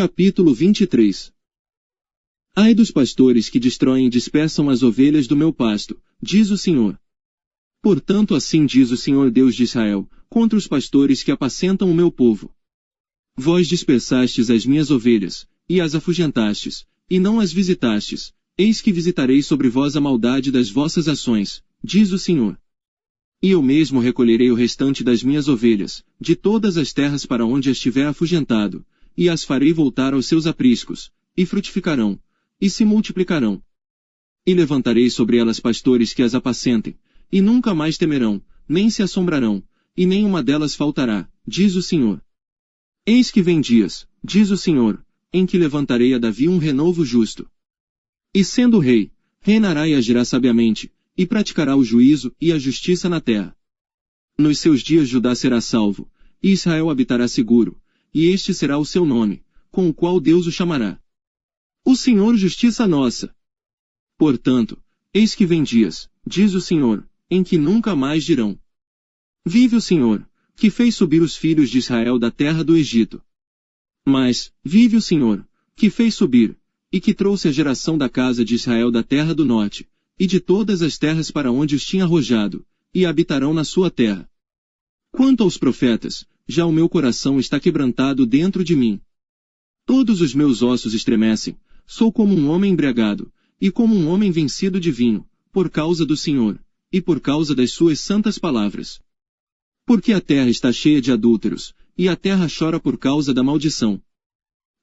Capítulo 23. Ai dos pastores que destroem e dispersam as ovelhas do meu pasto, diz o Senhor. Portanto assim diz o Senhor Deus de Israel, contra os pastores que apacentam o meu povo. Vós dispersastes as minhas ovelhas, e as afugentastes, e não as visitastes, eis que visitarei sobre vós a maldade das vossas ações, diz o Senhor. E eu mesmo recolherei o restante das minhas ovelhas, de todas as terras para onde as tiver afugentado, e as farei voltar aos seus apriscos, e frutificarão, e se multiplicarão. E levantarei sobre elas pastores que as apacentem, e nunca mais temerão, nem se assombrarão, e nenhuma delas faltará, diz o Senhor. Eis que vem dias, diz o Senhor, em que levantarei a Davi um renovo justo. E sendo rei, reinará e agirá sabiamente, e praticará o juízo e a justiça na terra. Nos seus dias Judá será salvo, e Israel habitará seguro, e este será o seu nome, com o qual Deus o chamará. O Senhor justiça nossa. Portanto, eis que vem dias, diz o Senhor, em que nunca mais dirão: vive o Senhor, que fez subir os filhos de Israel da terra do Egito. Mas, vive o Senhor, que fez subir, e que trouxe a geração da casa de Israel da terra do norte, e de todas as terras para onde os tinha arrojado, e habitarão na sua terra. Quanto aos profetas, já o meu coração está quebrantado dentro de mim. Todos os meus ossos estremecem, sou como um homem embriagado, e como um homem vencido de vinho, por causa do Senhor, e por causa das suas santas palavras. Porque a terra está cheia de adúlteros, e a terra chora por causa da maldição.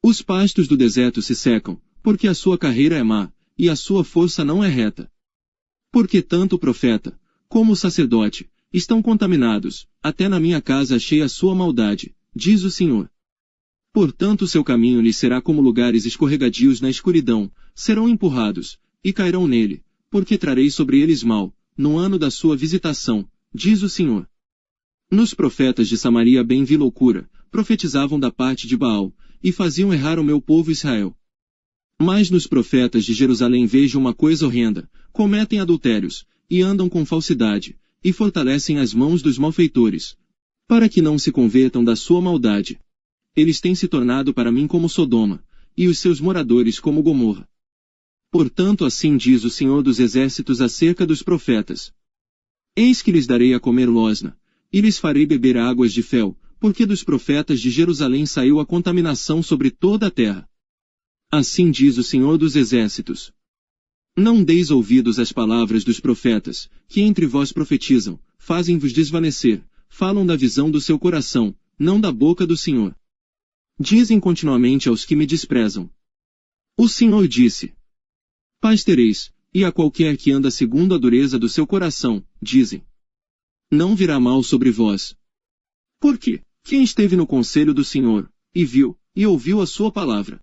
Os pastos do deserto se secam, porque a sua carreira é má, e a sua força não é reta. Porque tanto o profeta, como o sacerdote, estão contaminados, até na minha casa achei a sua maldade, diz o Senhor. Portanto seu caminho lhes será como lugares escorregadios na escuridão, serão empurrados, e cairão nele, porque trarei sobre eles mal, no ano da sua visitação, diz o Senhor. Nos profetas de Samaria bem vi loucura, profetizavam da parte de Baal, e faziam errar o meu povo Israel. Mas nos profetas de Jerusalém vejo uma coisa horrenda, cometem adultérios, e andam com falsidade, e fortalecem as mãos dos malfeitores, para que não se convertam da sua maldade. Eles têm se tornado para mim como Sodoma, e os seus moradores como Gomorra. Portanto assim diz o Senhor dos Exércitos acerca dos profetas. Eis que lhes darei a comer losna, e lhes farei beber águas de fel, porque dos profetas de Jerusalém saiu a contaminação sobre toda a terra. Assim diz o Senhor dos Exércitos. Não deis ouvidos às palavras dos profetas, que entre vós profetizam, fazem-vos desvanecer, falam da visão do seu coração, não da boca do Senhor. Dizem continuamente aos que me desprezam. O Senhor disse: paz tereis, e a qualquer que anda segundo a dureza do seu coração, dizem: não virá mal sobre vós. Porque, quem esteve no conselho do Senhor, e viu, e ouviu a sua palavra?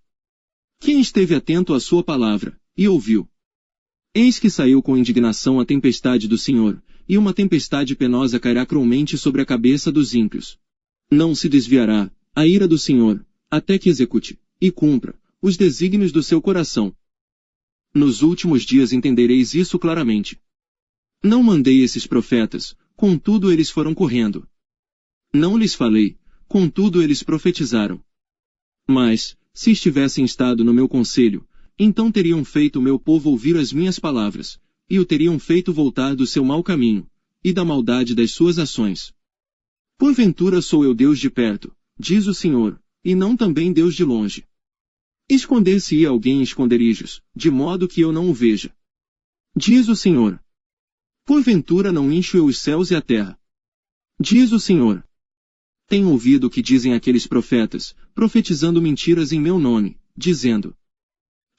Quem esteve atento à sua palavra, e ouviu? Eis que saiu com indignação a tempestade do Senhor, e uma tempestade penosa cairá cruelmente sobre a cabeça dos ímpios. Não se desviará a ira do Senhor, até que execute, e cumpra, os desígnios do seu coração. Nos últimos dias entendereis isso claramente. Não mandei esses profetas, contudo eles foram correndo. Não lhes falei, contudo eles profetizaram. Mas, se estivessem estado no meu conselho, então teriam feito o meu povo ouvir as minhas palavras, e o teriam feito voltar do seu mau caminho, e da maldade das suas ações. Porventura sou eu Deus de perto, diz o Senhor, e não também Deus de longe. Esconder-se-ia alguém em esconderijos, de modo que eu não o veja. Diz o Senhor. Porventura não incho eu os céus e a terra. Diz o Senhor. Tenho ouvido o que dizem aqueles profetas, profetizando mentiras em meu nome, dizendo: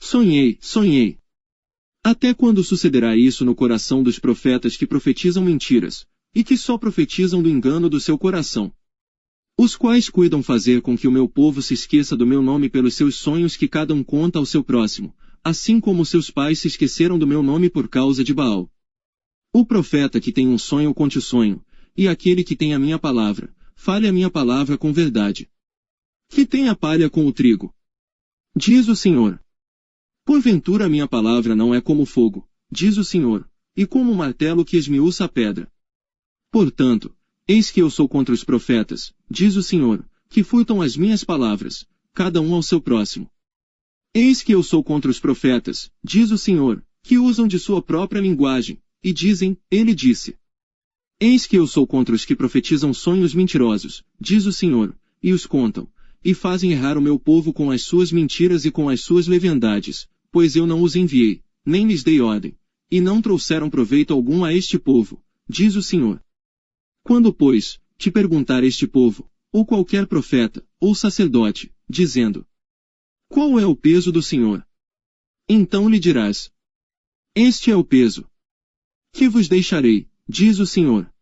sonhei, sonhei. Até quando sucederá isso no coração dos profetas que profetizam mentiras, e que só profetizam do engano do seu coração? Os quais cuidam fazer com que o meu povo se esqueça do meu nome pelos seus sonhos que cada um conta ao seu próximo, assim como seus pais se esqueceram do meu nome por causa de Baal. O profeta que tem um sonho conte o sonho, e aquele que tem a minha palavra, fale a minha palavra com verdade. Que tem a palha com o trigo. Diz o Senhor. Porventura a minha palavra não é como fogo, diz o Senhor, e como um martelo que esmiuça a pedra. Portanto, eis que eu sou contra os profetas, diz o Senhor, que furtam as minhas palavras, cada um ao seu próximo. Eis que eu sou contra os profetas, diz o Senhor, que usam de sua própria linguagem, e dizem, ele disse. Eis que eu sou contra os que profetizam sonhos mentirosos, diz o Senhor, e os contam, e fazem errar o meu povo com as suas mentiras e com as suas leviandades, pois eu não os enviei, nem lhes dei ordem, e não trouxeram proveito algum a este povo, diz o Senhor. Quando, pois, te perguntar este povo, ou qualquer profeta, ou sacerdote, dizendo: qual é o peso do Senhor? Então lhe dirás: este é o peso que vos deixarei, diz o Senhor.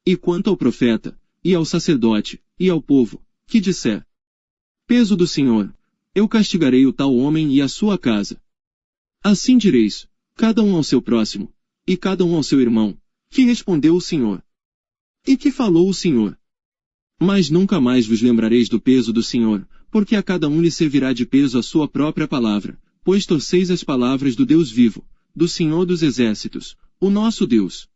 E quanto ao profeta, e ao sacerdote, e ao povo, que disser: peso do Senhor, eu castigarei o tal homem e a sua casa. Assim direis, cada um ao seu próximo, e cada um ao seu irmão, que respondeu o Senhor. E que falou o Senhor. Mas nunca mais vos lembrareis do peso do Senhor, porque a cada um lhe servirá de peso a sua própria palavra, pois torceis as palavras do Deus vivo, do Senhor dos exércitos, o nosso Deus.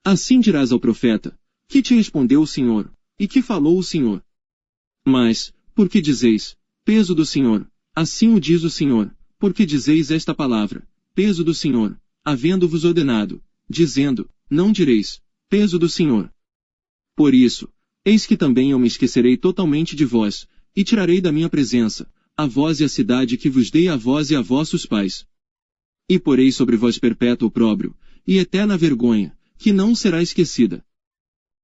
Assim dirás ao profeta: que te respondeu o Senhor, e que falou o Senhor. Mas, porque dizeis, peso do Senhor, assim o diz o Senhor, porque dizeis esta palavra, peso do Senhor, havendo-vos ordenado, dizendo, não direis, peso do Senhor. Por isso, eis que também eu me esquecerei totalmente de vós, e tirarei da minha presença, a vós e a cidade que vos dei a vós e a vossos pais. E porei sobre vós perpétuo opróbrio, e eterna vergonha, que não será esquecida.